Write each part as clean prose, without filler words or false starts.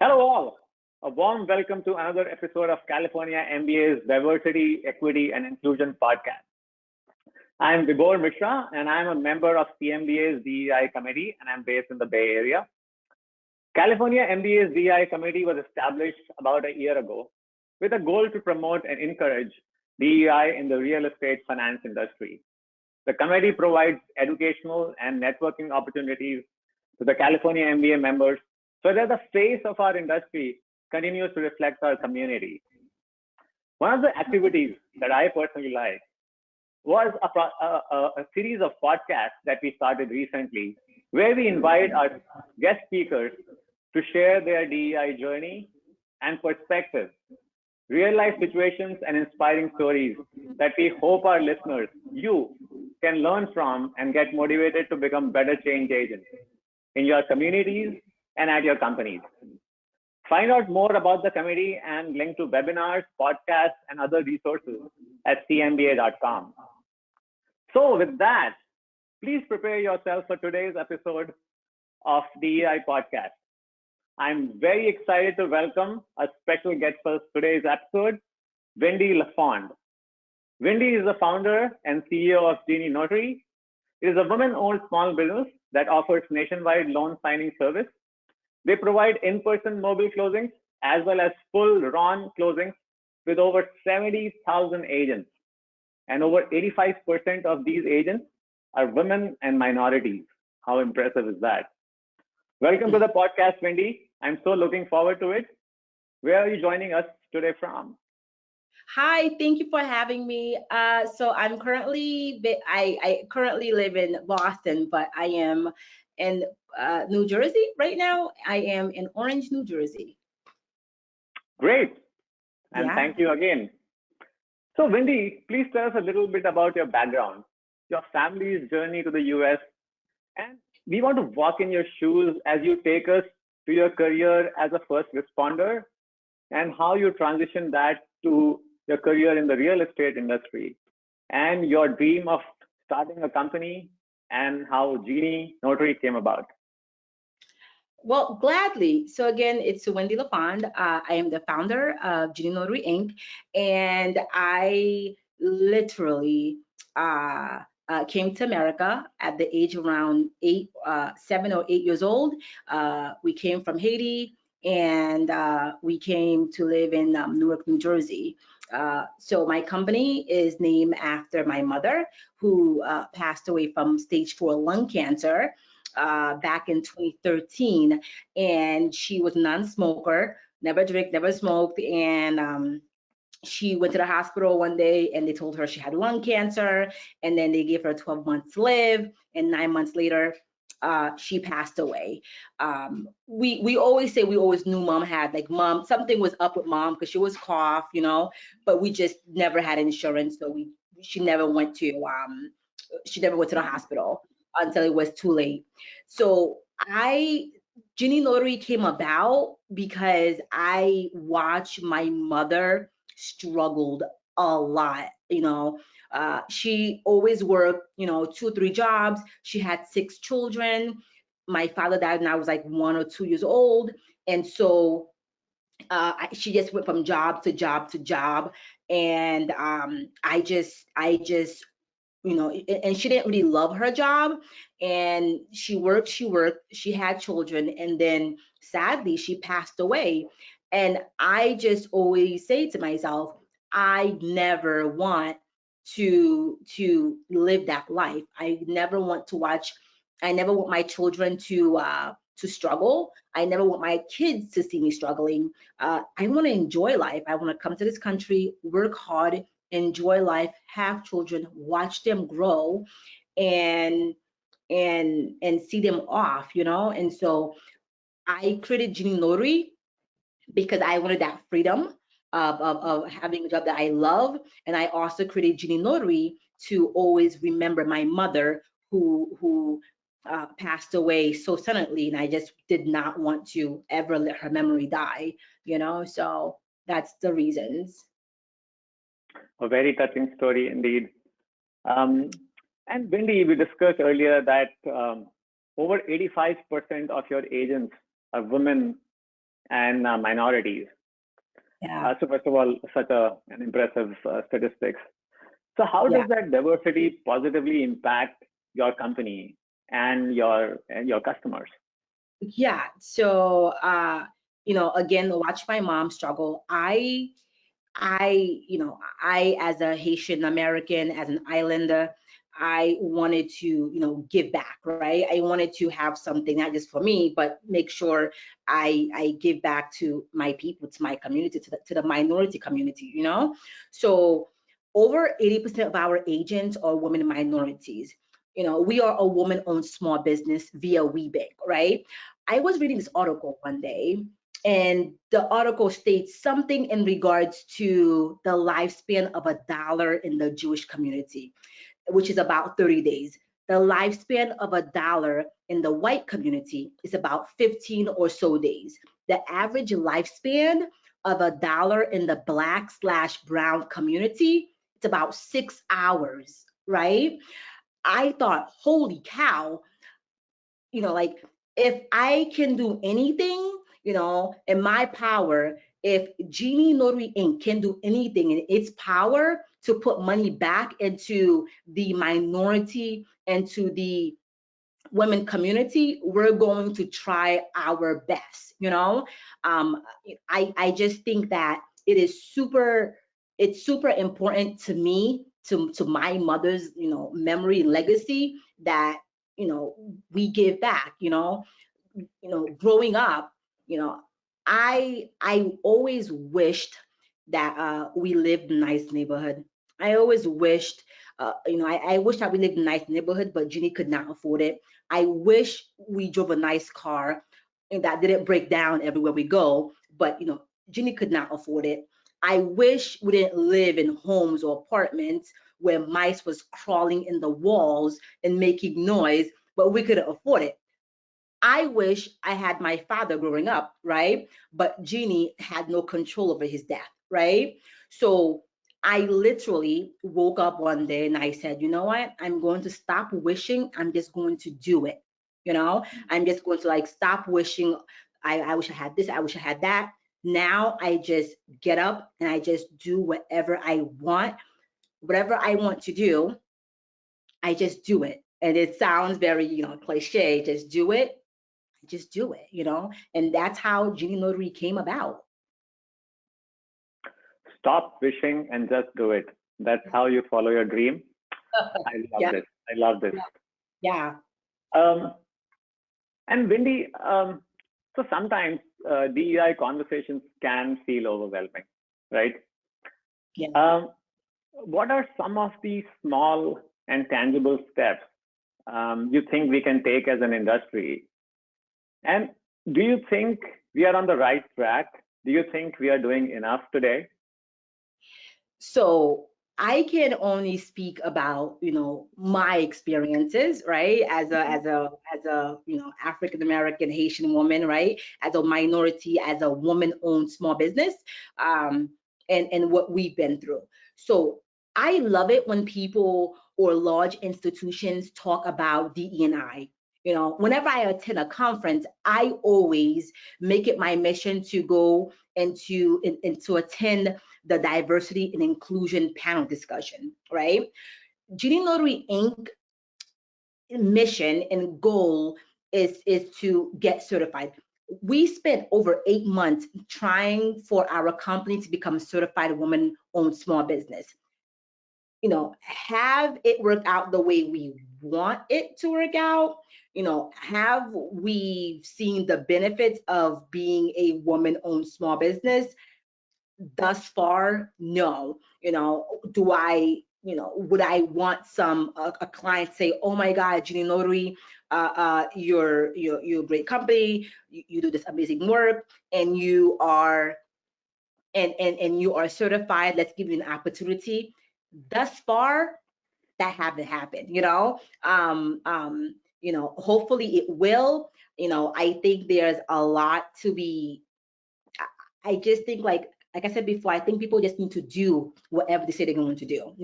Hello, all. A warm welcome to another episode of California MBA's Diversity, Equity, and Inclusion podcast. I'm Vibhor Mishra, and I'm a member of CMBA's DEI committee, and I'm based in the Bay Area. California MBA's DEI committee was established about a year ago with a goal to promote and encourage DEI in the real estate finance industry. The committee provides educational and networking opportunities to the California MBA members so that the face of our industry continues to reflect our community. One of the activities that I personally like was a series of podcasts that we started recently, where we invite our guest speakers to share their DEI journey and perspectives, real life situations, and inspiring stories that we hope our listeners, you, can learn from and get motivated to become better change agents in your communities and at your companies. Find out more about the committee and link to webinars, podcasts, and other resources at cmba.com. So with that, please prepare yourself for today's episode of DEI podcast. I'm very excited to welcome a special guest for today's episode, Windy Lafond. Windy is the founder and CEO of Genie Notary. It is a woman-owned small business that offers nationwide loan signing service. They provide in-person mobile closings as well as full RON closings with over 70,000 agents. And over 85% of these agents are women and minorities. How impressive is that? Welcome to the podcast, Windy. I'm so looking forward to it. Where are you joining us today from? Hi, thank you for having me. So I'm I currently live in Boston, but I am in New Jersey right now. I am in Orange, New Jersey. Great. And Yeah. thank you again. So, Windy, please tell us a little bit about your background, your family's journey to the US, and we want to walk in your shoes as you take us to your career as a first responder and how you transition that to your career in the real estate industry and your dream of starting a company and how Genie Notary came about. Well, gladly. So again, it's Windy Lafond. I am the founder of Genie Notary Inc. And I literally came to America at the age of around 7 or 8 years old. We came from Haiti and we came to live in Newark, New Jersey. So my company is named after my mother, who passed away from stage 4 lung cancer back in 2013, and she was a non-smoker, never drink, never smoked, and she went to the hospital one day and they told her she had lung cancer, and then they gave her 12 months to live, and 9 months later she passed away. We always say we always knew mom had, like, mom, something was up with mom because she was cough, but we just never had insurance, so she never went to the hospital until it was too late. So Genie Notary came about because I watched my mother struggled a lot. She always worked, 2 or 3 jobs. She had 6 children. My father died when I was like 1 or 2 years old, and so she just went from job to job to job, and I just and she didn't really love her job, and she worked, she had children, and then sadly she passed away. And I just always say to myself, I never want to live that life. I never want my children to struggle. I never want my kids to see me struggling. I want to enjoy life. I want to come to this country, work hard, enjoy life, have children, watch them grow, and see them off, And so I created Genie Notary because I wanted that freedom of having a job that I love. And I also created Genie Notary to always remember my mother, who passed away so suddenly, and I just did not want to ever let her memory die, So that's the reasons. A very touching story indeed. Um, and Windy, we discussed earlier that over 85% of your agents are women and minorities. Yeah. So first of all, such an impressive statistics. So how Yeah. does that diversity positively impact your company and your customers? Yeah. So, again, watch my mom struggle. I, as a Haitian American, as an islander, I wanted to, give back, right? I wanted to have something not just for me, but make sure I give back to my people, to my community, to the minority community, So over 80% of our agents are women minorities. We are a woman-owned small business via WeBank, right? I was reading this article one day, and the article states something in regards to the lifespan of a dollar in the Jewish community, which is about 30 days. The lifespan of a dollar in the white community is about 15 or so days. The average lifespan of a dollar in the black/brown community, it's about 6 hours, right? I thought, holy cow, like, if I can do anything, in my power, if Genie Notary Inc. can do anything in its power to put money back into the minority and to the women community, we're going to try our best. um, I just think that it's super important to me, to my mother's memory and legacy, that we give back. Growing up, you know, I always wished that we lived in a nice neighborhood. I always wished, I wish that we lived in a nice neighborhood, but Ginny could not afford it. I wish we drove a nice car and that didn't break down everywhere we go, but Ginny could not afford it. I wish we didn't live in homes or apartments where mice was crawling in the walls and making noise, but we couldn't afford it. I wish I had my father growing up, right? But Genie had no control over his death, right? So I literally woke up one day and I said, you know what? I'm going to stop wishing. I'm just going to do it. I'm just going to like stop wishing. I wish I had this. I wish I had that. Now I just get up and I just do whatever I want. Whatever I want to do, I just do it. And it sounds very, cliche, just do it, and that's how Genie Notary came about. Stop wishing and just do it. That's how you follow your dream. I love Yeah, this. I love this. yeah, yeah, Um, and Windy, so sometimes DEI conversations can feel overwhelming, right? yeah. Um, what are some of the small and tangible steps you think we can take as an industry? And do you think we are on the right track? Do you think we are doing enough today? So I can only speak about, my experiences, right? As a African American Haitian woman, right? As a minority, as a woman-owned small business, um, and what we've been through. So I love it when people or large institutions talk about DE&I. Whenever I attend a conference, I always make it my mission to go and to attend the diversity and inclusion panel discussion, right? Genie Notary Inc. mission and goal is to get certified. We spent over 8 months trying for our company to become certified woman-owned small business. Have it work out the way we want it to work out? Have we seen the benefits of being a woman-owned small business? Thus far, no. Do I, would I want a client say, oh my God, Genie Notary, you're a great company, you do this amazing work, and you are and you are certified. Let's give you an opportunity. Thus far, that haven't happened. Hopefully it will. I think there's a lot to be. I just think like I said before, I think people just need to do whatever they say they're going to do.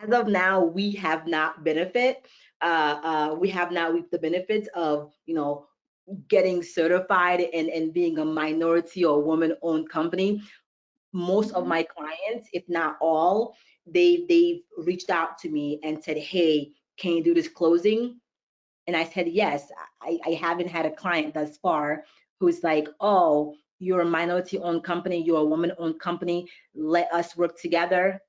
As of now, we have not reaped the benefits of getting certified and being a minority or woman-owned company, most of my clients, if not all, they've reached out to me and said, hey, can you do this closing? And I said, yes. I haven't had a client thus far who's like, oh, you're a minority owned company, you're a woman owned company, let us work together.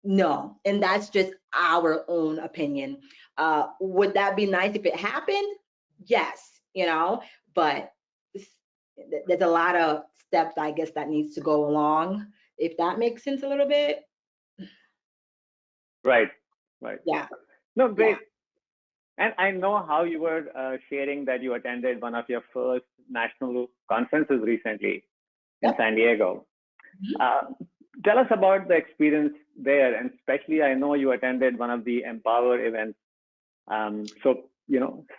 No, and that's just our own opinion. Would that be nice if it happened? Yes, but there's a lot of steps, I guess, that needs to go along, if that makes sense a little bit. Right, right. Yeah, No, yeah. great. And I know how you were sharing that you attended one of your first national conferences recently in Yep. San Diego. Mhm. Uh, Tell us about the experience there, and especially I know you attended one of the Empower events. So,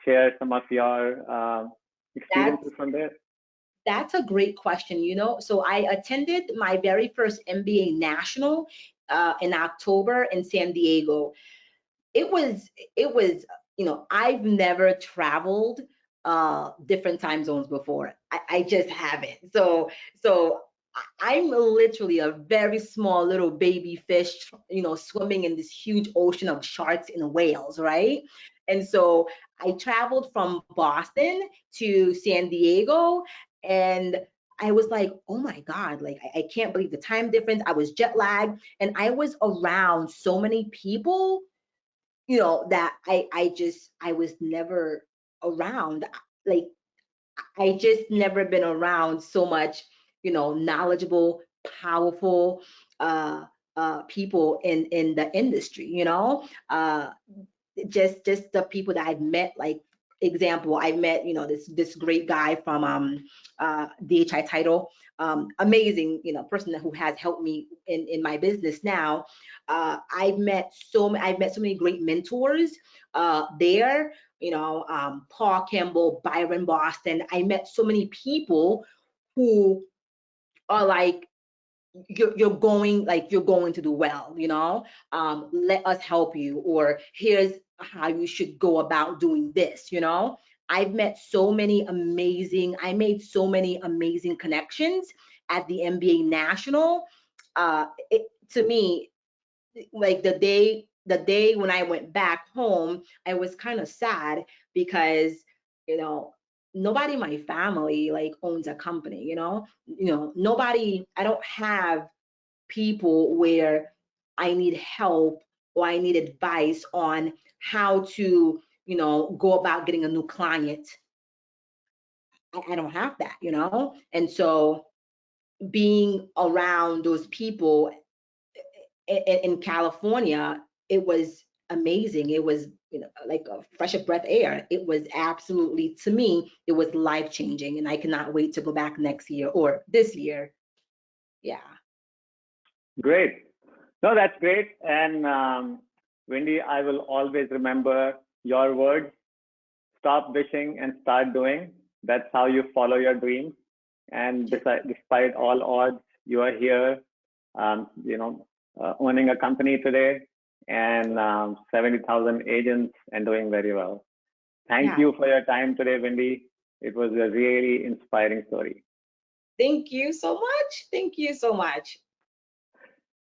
share some of your That's experiences from there. that's a great question. So I attended my very first MBA National in October in San Diego. It was I've never traveled different time zones before. I just haven't. I'm literally a very small little baby fish, swimming in this huge ocean of sharks and whales, right? And so I traveled from Boston to San Diego, and I was like, oh my God, like I can't believe the time difference. I was jet lagged, and I was around so many people, that I was never around. Like, I just never been around so much, knowledgeable, powerful uh people in the industry, just the people that I've met. Like, example, I met, this great guy from DHI title, amazing, person who has helped me in my business now. I've met so many great mentors there, Paul Campbell, Byron Boston. I met so many people who are like, you're going to do well, let us help you, or here's how you should go about doing this. I made so many amazing connections at the MBA National. To me, like, the day when I went back home, I was kind of sad because, you know nobody in my family like owns a company. Nobody. I don't have people where I need help or I need advice on how to, go about getting a new client. I don't have that, and so being around those people in California, it was amazing. It was, like a fresh of breath air. It was absolutely, to me, it was life changing, and I cannot wait to go back next year or this year. Yeah. Great. No, that's great. And Wendy, I will always remember your words: stop wishing and start doing. That's how you follow your dreams. And despite all odds, you are here, owning a company today, and 70,000 agents and doing very well. Thank Yeah. you for your time today, Wendy. It was a really inspiring story. Thank you so much. Thank you so much.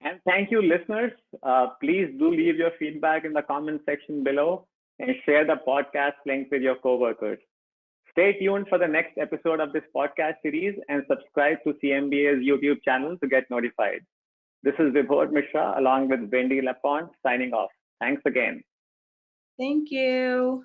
And thank you, listeners. Please do leave your feedback in the comment section below and share the podcast link with your coworkers. Stay tuned for the next episode of this podcast series and subscribe to CMBA's YouTube channel to get notified. This is Vibhor Mishra along with Windy Lafond signing off. Thanks again. Thank you.